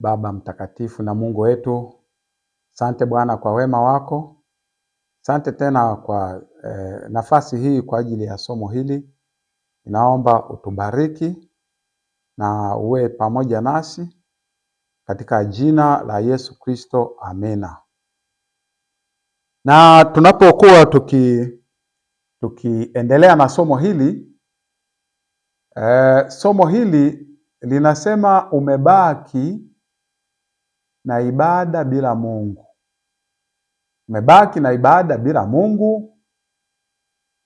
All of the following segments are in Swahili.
Baba mtakatifu na Mungu wetu, asante Bwana kwa wema wako. Asante tena kwa nafasi hii kwa ajili ya somo hili. Ninaomba utubariki na uwe pamoja nasi katika jina la Yesu Kristo, amena. Na tunapokuwa tukiendelea na somo hili linasema umebaki na ibada bila Mungu. Umebaki na ibada bila Mungu,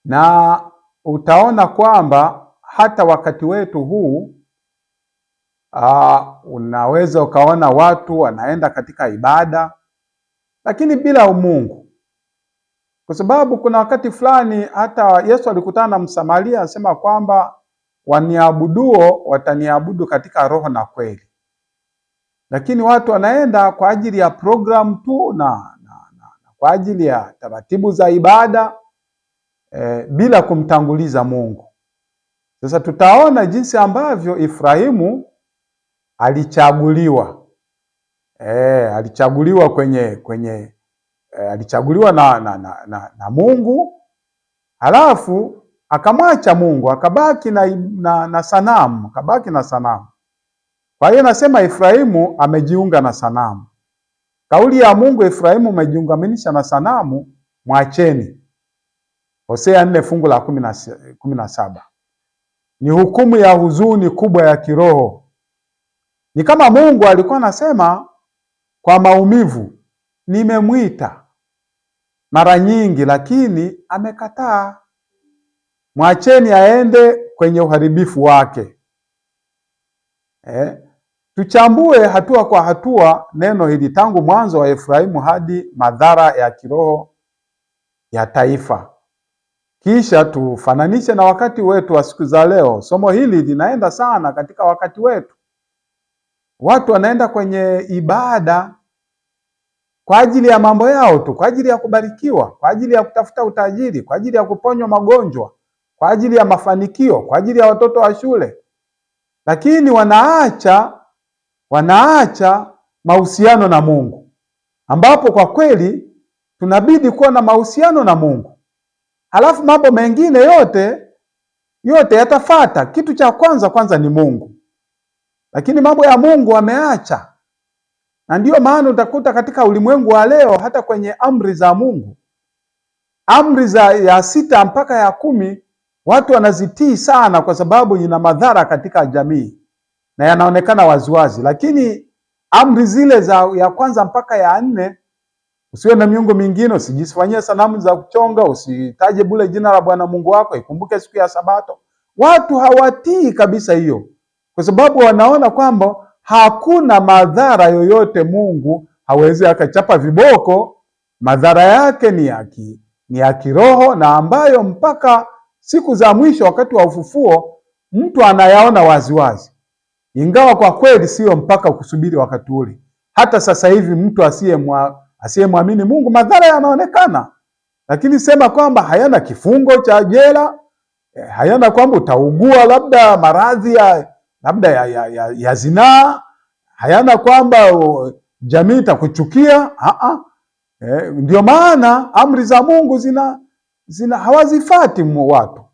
na utaona kwamba hata wakati wetu huu unaweza ukaona watu wanaenda katika ibada lakini bila Mungu. Kwa sababu kuna wakati fulani hata Yesu alikutana na Msamaria, anasema kwamba waniabuduo wataniabudu katika roho na kweli. Lakini watu wanaenda kwa ajili ya program tu na kwa ajili ya taratibu za ibada bila kumtanguliza Mungu. Sasa tutaona jinsi ambavyo Efraimu alichaguliwa. Alichaguliwa alichaguliwa na Mungu, halafu akamwacha Mungu, akabaki na sanamu, akabaki na sanamu. Kwa hiyo nasema Efraimu amejiunga na sanamu. Kauli ya Mungu, Efraimu umejiungamanisha na sanamu, mwacheni. Hosea 4 fungu la 17. Ni hukumu ya huzuni kubwa ya kiroho. Ni kama Mungu alikuwa anasema kwa maumivu, nimemwita mara nyingi lakini amekataa. Mwacheni aende kwenye uharibifu wake. Tuchambue hatua kwa hatua neno hili tangu mwanzo wa Efraimu hadi madhara ya kiroho ya taifa. Kisha tufananishe na wakati wetu wa siku za leo. Somo hili linaenda sana katika wakati wetu. Watu wanaenda kwenye ibada kwa ajili ya mambo yao tu, kwa ajili ya kubarikiwa, kwa ajili ya kutafuta utajiri, kwa ajili ya kuponywa magonjwa, kwa ajili ya mafanikio, kwa ajili ya watoto wa shule. Lakini wanaacha mahusiano na Mungu, ambapo kwa kweli tunabidi kuwa na mahusiano na Mungu. Halafu mambo mengine yote yatafuata. Kitu cha kwanza ni Mungu. Lakini mambo ya Mungu wameacha. Na ndiyo maana utakuta katika ulimwengu wa leo, hata kwenye amri za Mungu, amri ya 6 mpaka ya 10, watu wanazitii sana kwa sababu ina madhara katika jamii na yanaonekana waziwazi. Lakini amri zile ya 1 mpaka ya 4, usiwe na miungu mingine, usijifanyie sanamu za kuchonga, usitaje bure jina la Bwana Mungu wako, ikumbuke siku ya Sabato. Watu hawatii kabisa hiyo, kwa sababu wanaona kwamba hakuna madhara yoyote. Mungu hawezi akachapa viboko. Madhara yake ni ya kiroho, na ambayo mpaka siku za mwisho wakati wa ufufuo mtu anayaona waziwazi. Ingawa kwa kweli sio mpaka kusubiri wakati ule. Hata sasa hivi mtu asiyemwamini Mungu madhara yanaonekana. Lakini sema kwamba hayana kifungo cha jela, hayana kwamba utaugua labda maradhi ya zinaa, hayana kwamba jamii itakuchukia. Ndio maana amri za Mungu hawazifati watu.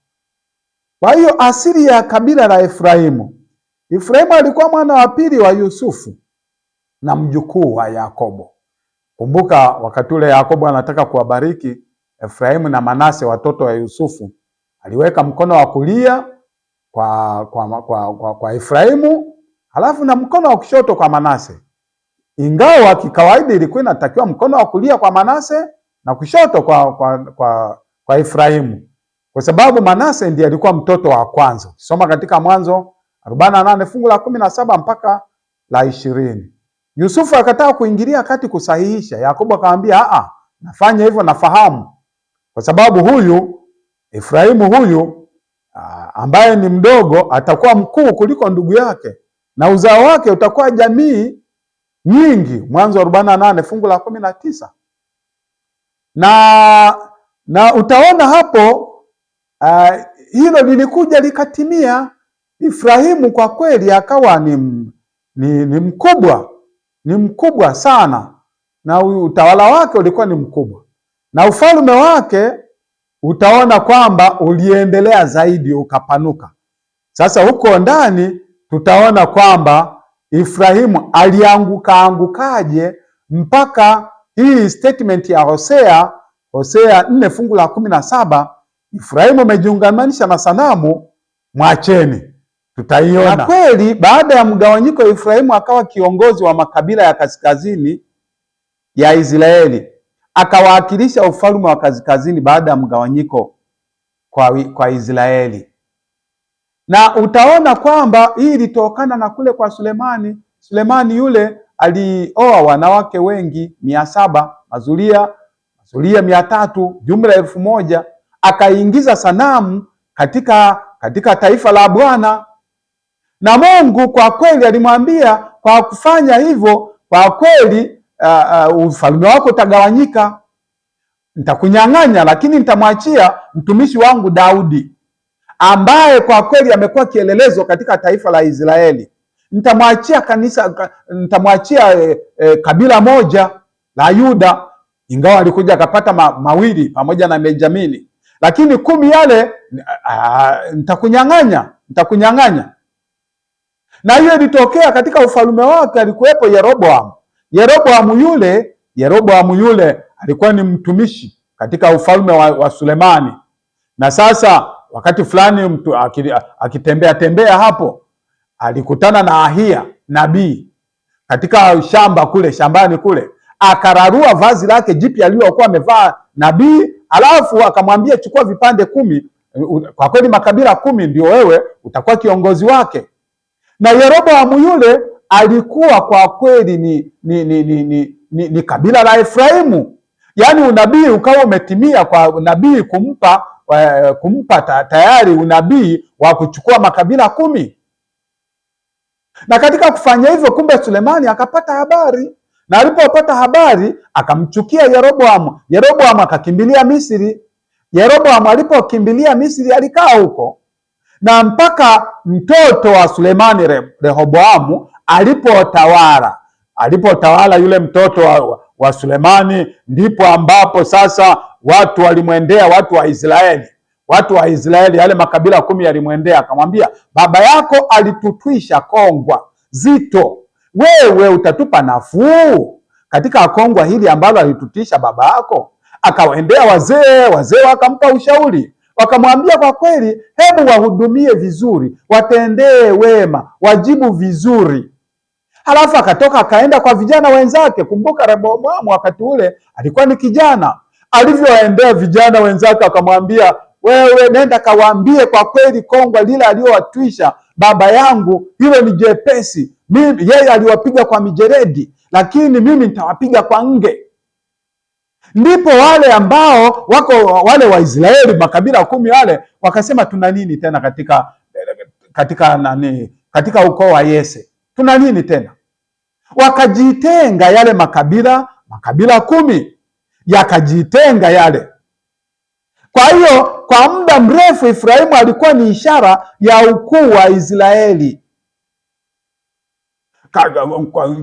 Kwa hiyo asili ya kabila la Efraimu alikuwa mwana wa pili wa Yusufu na mjukuu wa Yakobo. Kumbuka wakati ule Yakobo anataka kuwabariki Efraimu na Manase, watoto wa Yusufu, aliweka mkono wa kulia kwa Efraimu, halafu na mkono wa kushoto kwa Manase. Ingawa kikawaida ilikuwa inatakiwa mkono wa kulia kwa Manase na kushoto kwa Efraimu, kwa sababu Manase ndiye alikuwa mtoto wa kwanza. Soma katika Mwanzo 48 fungu la 17 mpaka la 20. Yusufu akataka kuingilia kati kusahihisha. Yakobo akamwambia, nafanya hivyo, nafahamu, kwa sababu Efraimu huyu ambaye ni mdogo atakuwa mkuu kuliko ndugu yake, na uzao wake utakuwa jamii nyingi. Mwanzo 48 fungu la 19. Na utaona hapo hilo lilikuja likatimia. Efraimu kwa kweli akawa ni mkubwa ni mkubwa sana, na utawala wake ulikuwa ni mkubwa, na ufalme wake utaona kwamba uliendelea zaidi ukapanuka. Sasa huko ndani tutaona kwamba Efraimu aliangukaje mpaka hii statement ya Hosea 4 fungu la 17, Efraimu amejiungamanisha na sanamu, mwacheni. Tutaiona. Na kweli baada ya mgawanyiko, Efraimu akawa kiongozi wa makabila ya kaskazini ya Israeli, akawakilisha ufalme wa kaskazini baada ya mgawanyiko kwa Israeli. Na utaona kwamba hii ilitokana na kule kwa Sulemani. Sulemani yule alioa wanawake wengi 700, mazulia 300, jumla 1000, akaingiza sanamu katika taifa la Bwana. Na Mungu kwa kweli alimwambia, kwa kufanya hivyo, kwa kweli ufalme wako utagawanyika. Nitakunyang'anya, lakini nitamwachia mtumishi wangu Daudi, ambaye kwa kweli amekuwa kielelezo katika taifa la Israeli. Nitamwachia kabila moja la Yuda, ingawa alikuja akapata mawili pamoja na Benjamini, lakini 10 yale nitakunyang'anya. Na hiyo ilitokea katika ufalme wake. Alikuwepo Yeroboamu yule alikuwa ni mtumishi katika ufalme wa Sulemani. Na sasa wakati fulani mtu akitembea hapo, alikutana na Ahia nabii katika shambani kule, akararua vazi lake jipya aliyokuwa amevaa nabii, alafu akamwambia, chukua vipande 10, kwa kweli makabila 10 ndio wewe utakuwa kiongozi wake. Na Yeroboamu yule alikuwa kwa kweli ni kabila la Efraimu. Yaani unabii ukawa umetimia kwa nabii kumpa tayari unabii wa kuchukua makabila 10. Na katika kufanya hivyo, kumbe Sulemani akapata habari, na alipopata habari akamchukia Yeroboamu. Yeroboamu akakimbilia Misri. Yeroboamu alipokimbilia Misri alikaa huko, na mpaka mtoto wa Sulemani Rehoboamu alipotawala yule mtoto wa Sulemani, ndipo ambapo sasa watu walimwendea, watu wa Israeli, yale makabila 10 yalimwendea, akamwambia, baba yako alitutwisha kongwa zito, wewe utatupa nafuu katika kongwa hili ambalo alitutisha baba yako? Akawaendea wazee wakampa ushauri, wakamwambia, kwa kweli, hebu wahudumie vizuri, watendee wema, wajibu vizuri. Halafu akatoka akaenda kwa vijana wenzake. Kumbuka Rehoboamu wakati ule alikuwa ni kijana. Alivyowaendea vijana wenzake, akamwambia, wewe nenda kawaambie, kwa kweli kongwa lile aliyowatwisha baba yangu hilo ni jepesi. Yeye aliwapiga kwa mijeredi, lakini mimi nitawapiga kwa nge. Ndipo wale ambao wale Waisraeli makabila 10 wale wakasema, tuna nini tena katika ukoo wa Yese? Tuna nini tena? Wakajitenga yale makabila 10 yakajitenga yale. Kwa hiyo kwa muda mrefu Efraimu alikuwa ni ishara ya ukuu wa Israeli.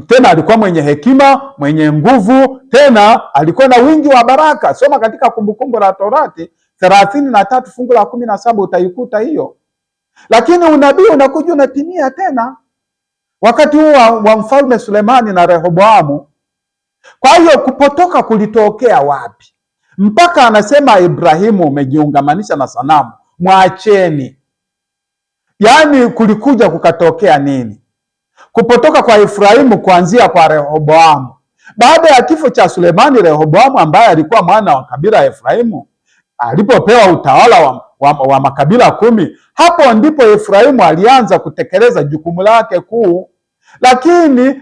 Tena alikuwa mwenye hekima, mwenye nguvu, tena alikuwa na wingi wa baraka. Soma katika Kumbukumbu la Torati 33 fungu la 17 utaikuta hiyo. Lakini unabii unakuja unatimia tena wakati huu wa mfalme Sulemani na Rehoboamu. Kwa hiyo kupotoka kulitokea wapi? Mpaka anasema Ibrahimu umejiungamanisha na sanamu, mwacheni. Yaani kulikuja kukatokea nini? Kupotoka kwa Efraimu kuanzia kwa Rehoboamu. Baada ya kifo cha Sulemani, Rehoboamu ambaye alikuwa mwana wa kabila ya Efraimu alipopewa utawala wa makabila 10, hapo ndipo Efraimu alianza kutekeleza jukumu lake kuu. Lakini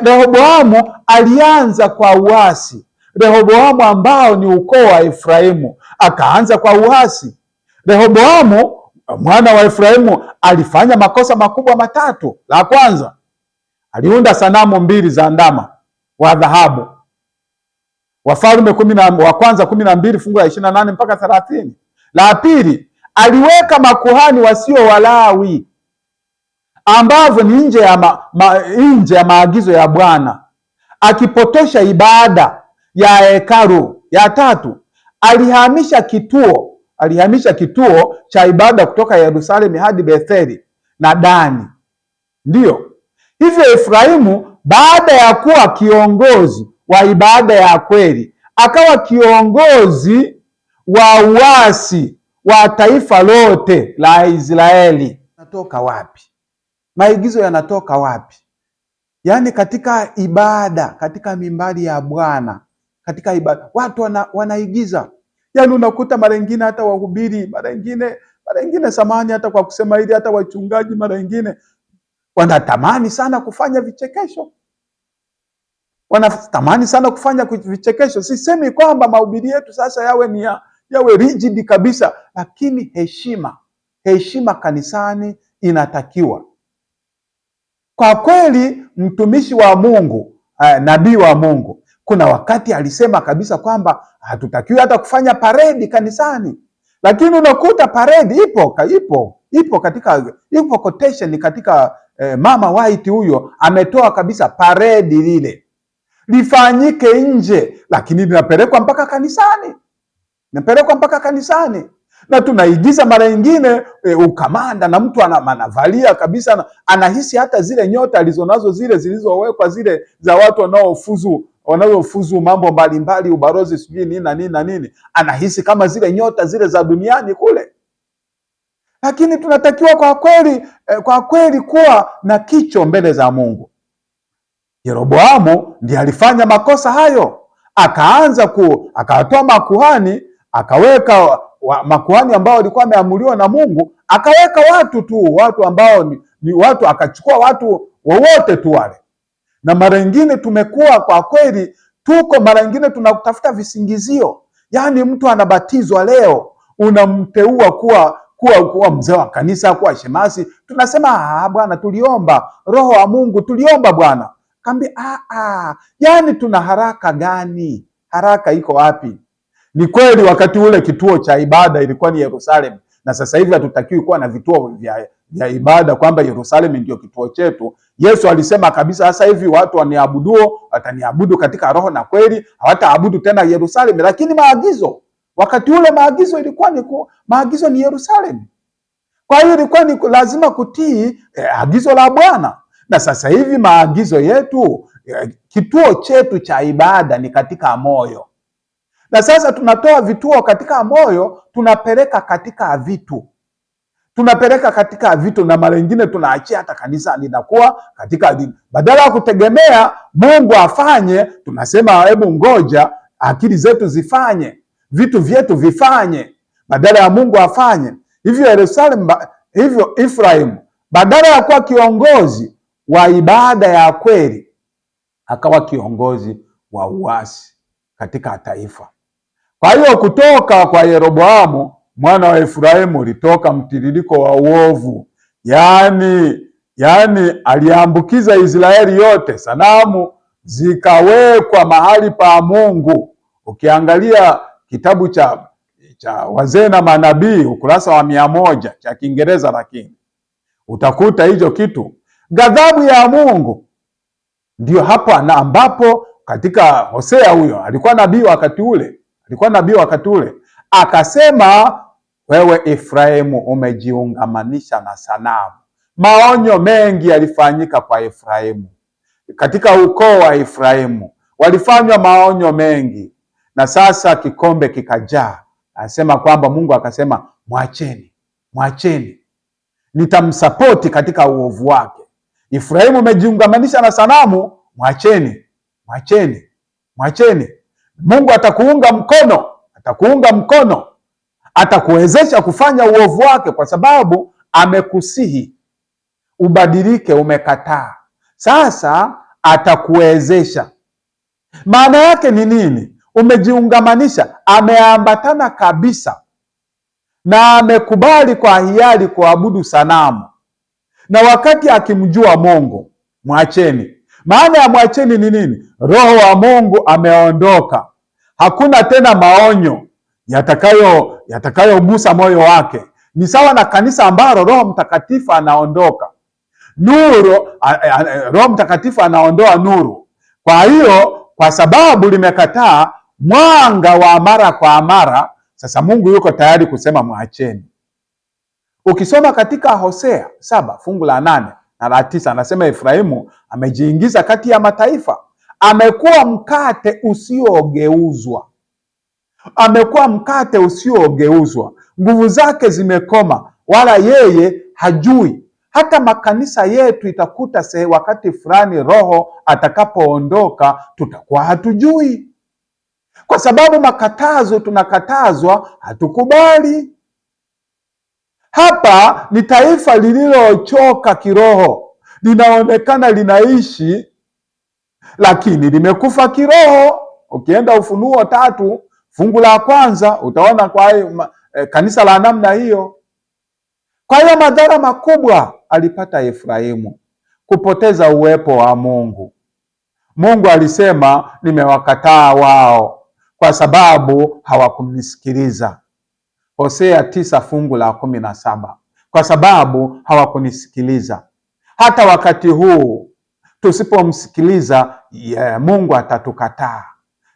Rehoboamu alianza kwa uasi. Rehoboamu ambao ni ukoo wa Efraimu akaanza kwa uasi. Rehoboamu mwana wa Efraimu alifanya makosa makubwa 3. La kwanza, aliunda sanamu 2 za ndama wa dhahabu. Wafalme wa kwanza 12 fungu la 28 mpaka 30. La pili, aliweka makuhani wasio Walawi ambavyo ni nje ya maagizo ya Bwana, akipotosha ibada ya hekalu. Ya tatu, alihamisha kituo cha ibada kutoka Yerusalemu hadi Betheli na Dani. Ndiyo hivyo, Efraimu baada ya kuwa kiongozi wa ibada ya kweli, akawa kiongozi wa uasi wa taifa lote la Israeli. Yanatoka wapi? Maigizo yanatoka wapi? Yaani katika ibada, katika mimbari ya Bwana, katika ibada watu wanaigiza. Yaani unakuta mara nyingine hata wahubiri, mara nyingine samahani, hata kwa kusema hili, hata wachungaji mara nyingine wanatamani sana kufanya vichekesho. Wanatamani sana kufanya vichekesho. Sisemi kwamba mahubiri yetu sasa yawe rigid kabisa, lakini heshima kanisani inatakiwa. Kwa kweli mtumishi wa Mungu, nabii wa Mungu, kuna wakati alisema kabisa kwamba hatutakiwi hata kufanya paredi kanisani, lakini unakuta paredi ipo quotation katika Mama White huyo ametoa kabisa paredi lile lifanyike nje, lakini linapelekwa mpaka kanisani. Na tunaigiza mara nyingine ukamanda, na mtu anavalia kabisa, anahisi hata zile nyota alizonazo zile zilizowekwa zile za watu wanaofuzu mambo mbalimbali, ubarozi sijui nini na nini, anahisi kama zile nyota zile za duniani kule. Lakini tunatakiwa kwa kweli kuwa na kicho mbele za Mungu. Yeroboamu ndiye alifanya makosa hayo, akawatoa makuhani, akaweka makuhani ambao walikuwa wameamuliwa na Mungu, akaweka watu ambao ni watu, akachukua watu wowote tu wale. Na mara nyingine tumekuwa kwa kweli mara nyingine tunatafuta visingizio. Yaani mtu anabatizwa leo, unamteua kuwa mzee wa kanisa, kuwa shemasi, tunasema bwana, tuliomba Roho wa Mungu, tuliomba Bwana. Kambi yaani tuna haraka gani? Haraka iko wapi? Ni kweli wakati ule kituo cha ibada ilikuwa ni Yerusalemu, na sasa hivi hatutakiwi kuwa na vituo vya ibada kwamba Yerusalemu ndio kituo chetu. Yesu alisema kabisa, sasa hivi watu wataniabudu katika roho na kweli, hawataabudu tena Yerusalemu. Lakini wakati ule maagizo ni Yerusalemu. Kwa hiyo ilikuwa ni lazima kutii agizo la Bwana. Na sasa hivi maagizo yetu, kituo chetu cha ibada ni katika moyo. Na sasa tunatoa vituo katika moyo, tunapeleka katika vitu, na mara nyingine tunaachia hata kanisa linakuwa katika badala ya kutegemea Mungu afanye, tunasema hebu ngoja akili zetu zifanye, vitu vyetu vifanye, badala ya Mungu afanye. Hivyo Efraimu badala ya kuwa kiongozi wa ibada ya kweli, akawa kiongozi wa uasi katika taifa. Kwa hiyo kutoka kwa Yeroboamu mwana wa Efraimu ulitoka mtiririko wa uovu. Yaani aliambukiza Israeli yote. Sanamu zikawekwa mahali pa Mungu. Ukiangalia kitabu cha Wazee na Manabii ukurasa wa 100 cha Kiingereza, lakini utakuta hicho kitu. Ghadhabu ya Mungu ndio hapa, na ambapo katika Hosea, huyo alikuwa nabii wakati ule, akasema, wewe Efraimu umejiungamanisha na sanamu. Maonyo mengi yalifanyika kwa Efraimu, katika ukoo wa Efraimu walifanywa maonyo mengi, na sasa kikombe kikajaa. Anasema kwamba Mungu akasema, mwacheni, nitamsapoti katika uovu wake. Efraimu umejiungamanisha na sanamu, mwacheni. Mungu atakuunga mkono, atakuwezesha kufanya uovu wake, kwa sababu amekusihi ubadilike, umekataa. Sasa atakuwezesha. Maana yake ni nini? Umejiungamanisha, ameambatana kabisa na amekubali kwa hiari kuabudu sanamu, na wakati akimjua Mungu, mwacheni. Maana ya mwacheni ni nini? Roho wa Mungu ameondoka, hakuna tena maonyo yatakayogusa moyo wake. Ni sawa na kanisa ambalo Roho Mtakatifu anaondoka, nuru, Roho Mtakatifu anaondoa nuru. Kwa hiyo kwa sababu limekataa mwanga wa mara kwa mara, sasa Mungu yuko tayari kusema mwacheni. Ukisoma katika Hosea 7 fungu la 8 na la 9, anasema Efraimu amejiingiza kati ya mataifa, amekuwa mkate usiogeuzwa. Amekuwa mkate usiogeuzwa, nguvu zake zimekoma, wala yeye hajui. Hata makanisa yetu itakuta wakati fulani Roho atakapoondoka, tutakuwa hatujui, kwa sababu makatazo tunakatazwa, hatukubali. Hapa ni taifa lililochoka kiroho, linaonekana linaishi lakini limekufa kiroho. Ukienda Ufunuo 3 fungu la 1 utaona kwa kanisa la namna hiyo. Kwa hiyo madhara makubwa alipata Efraimu, kupoteza uwepo wa Mungu. Mungu alisema nimewakataa wao kwa sababu hawakunisikiliza. Hosea 9 fungu la 17, kwa sababu hawakunisikiliza. Hata wakati huu tusipomsikiliza Mungu atatukataa,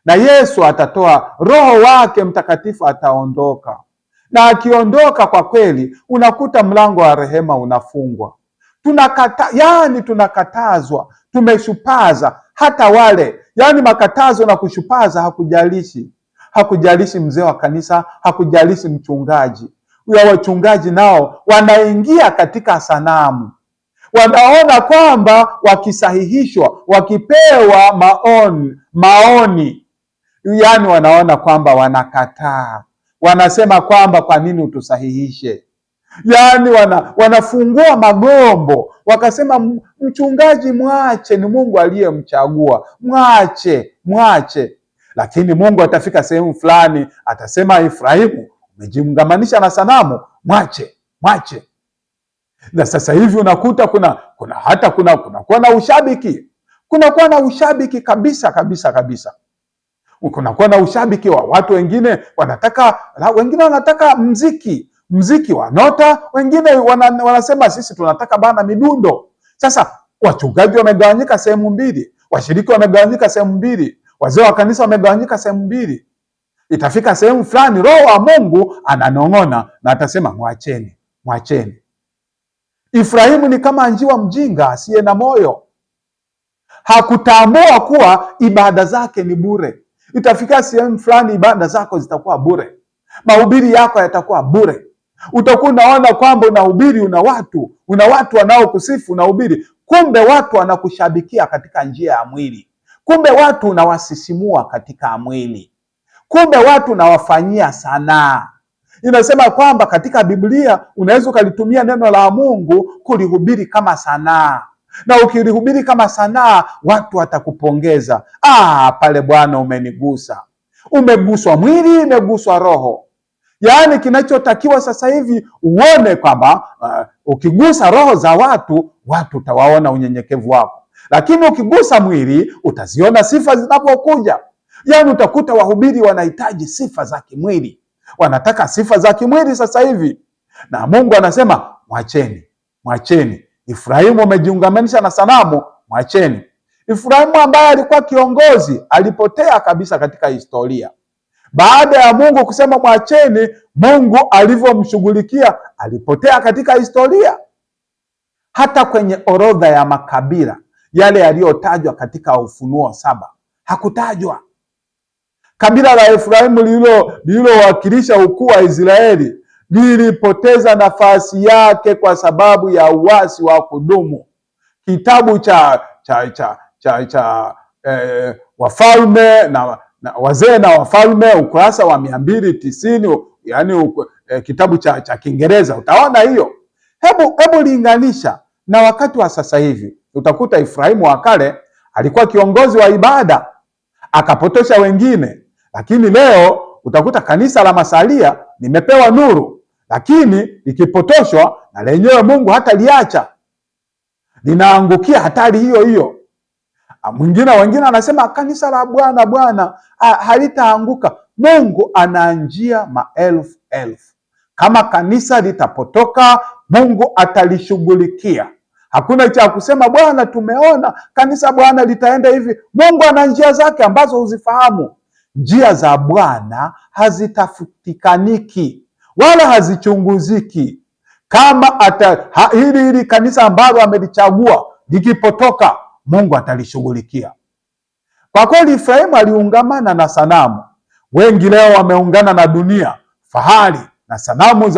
na Yesu atatoa Roho wake Mtakatifu, ataondoka. Na akiondoka, kwa kweli unakuta mlango wa rehema unafungwa. Tunakatazwa, tumeshupaza. Hata wale makatazo na kushupaza hakujalishi mzee wa kanisa, hakujalishi mchungaji. Wachungaji nao wanaingia katika sanamu, wanaona kwamba wakisahihishwa, wakipewa maoni, wanaona kwamba wanakataa, wanasema kwamba kwa nini utusahihishe? Wanafungua magombo, wakasema mchungaji mwache, ni Mungu aliyemchagua, mwache. Lakini Mungu atafika sehemu fulani atasema, Efraimu, umejiungamanisha na sanamu, mwache. Na sasa hivi unakuta kunakuwa na ushabiki, kunakuwa na ushabiki kabisa. Kunakuwa na ushabiki wa watu wengine wanataka mziki wa nota, wengine wanasema sisi tunataka bana midundo. Sasa wachungaji wamegawanyika sehemu mbili, washiriki wamegawanyika sehemu mbili, wazee wa kanisa wamegawanyika sehemu mbili. Itafika sehemu fulani Roho wa Mungu ananong'ona na atasema mwacheni. Efraimu ni kama njiwa mjinga asiye na moyo, hakutambua kuwa ibada zake ni bure. Itafika sehemu fulani ibada zako zitakuwa bure, mahubiri yako yatakuwa bure. Utakuwa unaona kwamba unahubiri, una watu wanaokusifu, unahubiri, kumbe watu wanakushabikia katika njia ya mwili, kumbe watu unawasisimua katika mwili, kumbe watu unawafanyia sanaa. Inasema kwamba katika Biblia unaweza ukalitumia neno la Mungu kulihubiri kama sanaa, na ukilihubiri kama sanaa watu watakupongeza. Pale Bwana umenigusa. Umeguswa mwili, umeguswa roho. Kinachotakiwa sasa hivi uone kwamba ukigusa roho za watu utawaona unyenyekevu wako, lakini ukigusa mwili utaziona sifa zinapokuja. Utakuta wahubiri wanahitaji sifa za kimwili, wanataka sifa za kimwili sasa hivi, na Mungu anasema mwacheni. Efraimu umejiungamanisha na sanamu, mwacheni. Efraimu ambaye alikuwa kiongozi alipotea kabisa katika historia. Baada ya Mungu kusema mwacheni, Mungu alivyomshughulikia, alipotea katika historia. Hata kwenye orodha ya makabila yale yaliyotajwa katika Ufunuo 7 hakutajwa. Kabila la Efraimu lililowakilisha ukuu wa Israeli lilipoteza nafasi yake kwa sababu ya uasi wa kudumu. Kitabu cha Wafalme na Wazee na Wafalme, ukurasa wa 290, kitabu cha Kiingereza, utaona hiyo. Hebu linganisha na wakati wa sasa hivi. Utakuta Efraimu wa kale alikuwa kiongozi wa ibada, akapotosha wengine, lakini leo utakuta kanisa la masalia limepewa nuru, lakini likipotoshwa na lenyewe Mungu hata liacha, linaangukia hatari hiyo. Wengine anasema kanisa la Bwana halitaanguka. Mungu ana njia maelfu. Kama kanisa litapotoka, Mungu atalishughulikia. Hakuna cha kusema Bwana, tumeona kanisa Bwana litaenda hivi. Mungu ana njia zake ambazo huzifahamu. Njia za Bwana hazitafutikaniki wala hazichunguziki. Kama hili kanisa ambalo amelichagua likipotoka, Mungu atalishughulikia. Kwa kweli Efraimu aliungamana na sanamu. Wengi leo wameungana na dunia, fahari na sanamu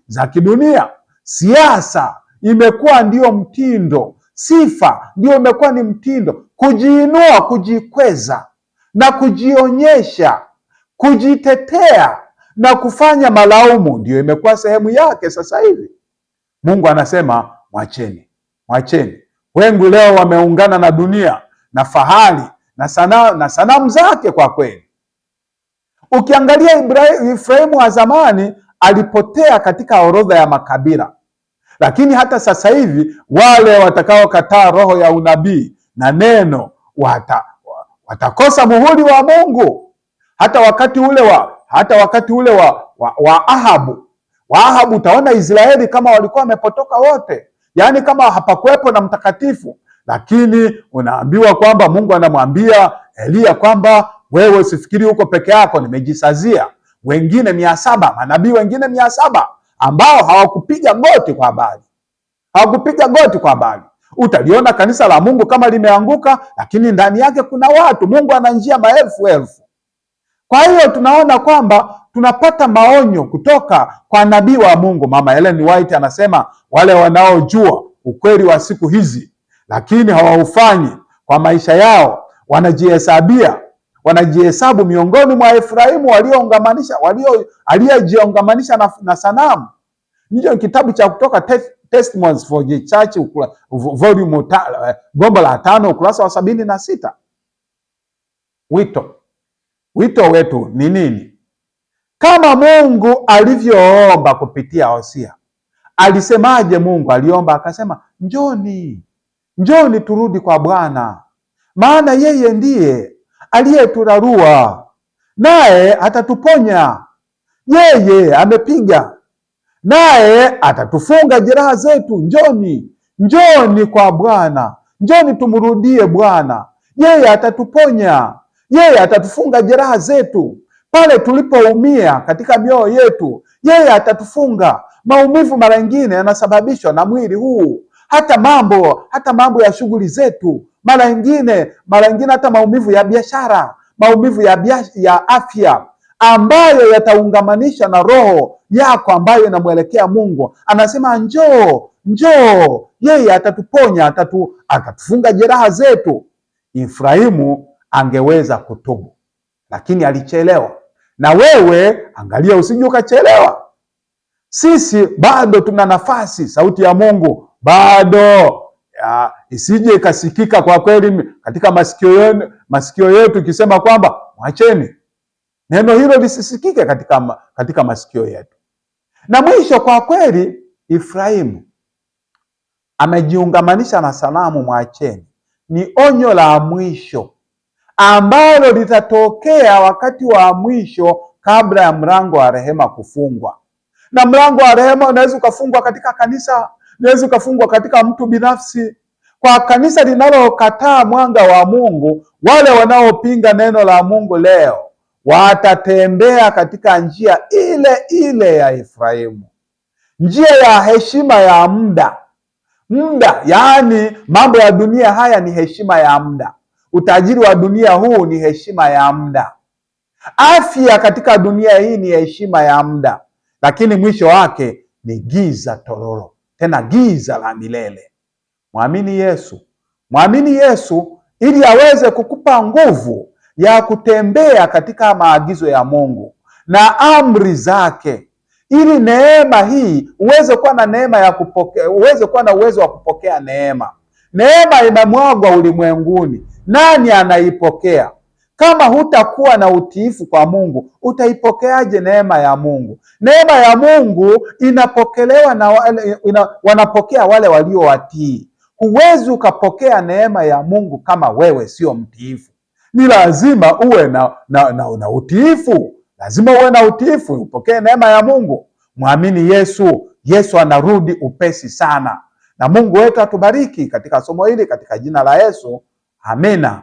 za kidunia. Siasa imekuwa ndio mtindo, sifa ndio imekuwa ni mtindo. Kujiinua, kujikweza na kujionyesha, kujitetea na kufanya malaumu ndio imekuwa sehemu yake sasa hivi. Mungu anasema mwacheni, mwacheni. Wengi leo wameungana na dunia na fahari na sanamu zake. Kwa kweli ukiangalia Efraimu wa zamani alipotea katika orodha ya makabila, lakini hata sasa hivi wale watakaokataa roho ya unabii na neno watakosa muhuri wa Mungu. Hata wakati ule wa Ahabu, utaona Israeli kama walikuwa wamepotoka wote, yaani kama hapakuwepo na mtakatifu. Lakini unaambiwa kwamba Mungu anamwambia Eliya kwamba wewe usifikiri huko peke yako, nimejisazia wengine 700, manabii wengine 700 ambao hawakupiga goti kwa habari. Utaliona kanisa la Mungu kama limeanguka, lakini ndani yake kuna watu. Mungu ana njia maelfu. Kwa hiyo tunaona kwamba tunapata maonyo kutoka kwa nabii wa Mungu. Mama Ellen White anasema wale wanaojua ukweli wa siku hizi lakini hawaufanyi kwa maisha yao, wanajihesabu miongoni mwa Efraimu aliyejiungamanisha na sanamu. Ndiyo kitabu cha Kutoka, Testimonies for the Church, volume 5, gombo la 5, ukurasa wa 76. Wito wetu ni nini? Kama Mungu alivyoomba kupitia Hosea, alisemaje Mungu? Aliomba akasema, njoni turudi kwa Bwana, maana yeye ndiye aliyeturarua, naye atatuponya. Yeye amepiga, naye atatufunga jeraha zetu. Njoni kwa Bwana, njoni tumrudie Bwana. Yeye atatuponya, yeye atatufunga jeraha zetu. Pale tulipoumia katika mioyo yetu, yeye atatufunga. Maumivu mara nyingine yanasababishwa na mwili huu, hata mambo ya shughuli zetu, mara nyingine hata maumivu ya biashara, maumivu ya afya, ambayo yataungamanisha na roho yako ambayo inamwelekea Mungu. Anasema njoo, yeye atatuponya, atatufunga jeraha zetu. Efraimu angeweza kutubu, lakini alichelewa. Na wewe angalia, usije ukachelewa. Sisi bado tuna nafasi, sauti ya Mungu bado isije ikasikika kwa kweli katika masikio yetu ikisema kwamba mwacheni. Neno hilo lisisikike katika masikio yetu. Na mwisho, kwa kweli Efraimu amejiungamanisha na sanamu. Mwacheni ni onyo la mwisho ambalo litatokea wakati wa mwisho, kabla ya mlango wa rehema kufungwa. Na mlango wa rehema unaweza ukafungwa katika kanisa, unaweza ukafungwa katika mtu binafsi. Kwa kanisa linalokataa mwanga wa Mungu, wale wanaopinga neno la Mungu leo watatembea katika njia ile ya Efraimu, njia ya heshima ya muda. Yaani mambo ya dunia haya ni heshima ya muda. Utajiri wa dunia huu ni heshima ya muda. Afya katika dunia hii ni heshima ya muda, lakini mwisho wake ni giza tororo, tena giza la milele. Mwamini Yesu ili aweze kukupa nguvu ya kutembea katika maagizo ya Mungu na amri zake, ili neema hii uweze kuwa na neema ya kupokea, uweze kuwa na uwezo wa kupokea neema. Neema imemwagwa ulimwenguni, nani anaipokea? Kama hutakuwa na utiifu kwa Mungu, utaipokeaje neema ya Mungu? Neema ya Mungu inapokelewa na wanapokea wale waliowatii. Huwezi ukapokea neema ya Mungu kama wewe sio mtiifu. Ni lazima uwe na utiifu. Lazima uwe na utiifu upokee neema ya Mungu. Mwamini Yesu. Yesu anarudi upesi sana, na Mungu wetu atubariki katika somo hili katika jina la Yesu. Amina.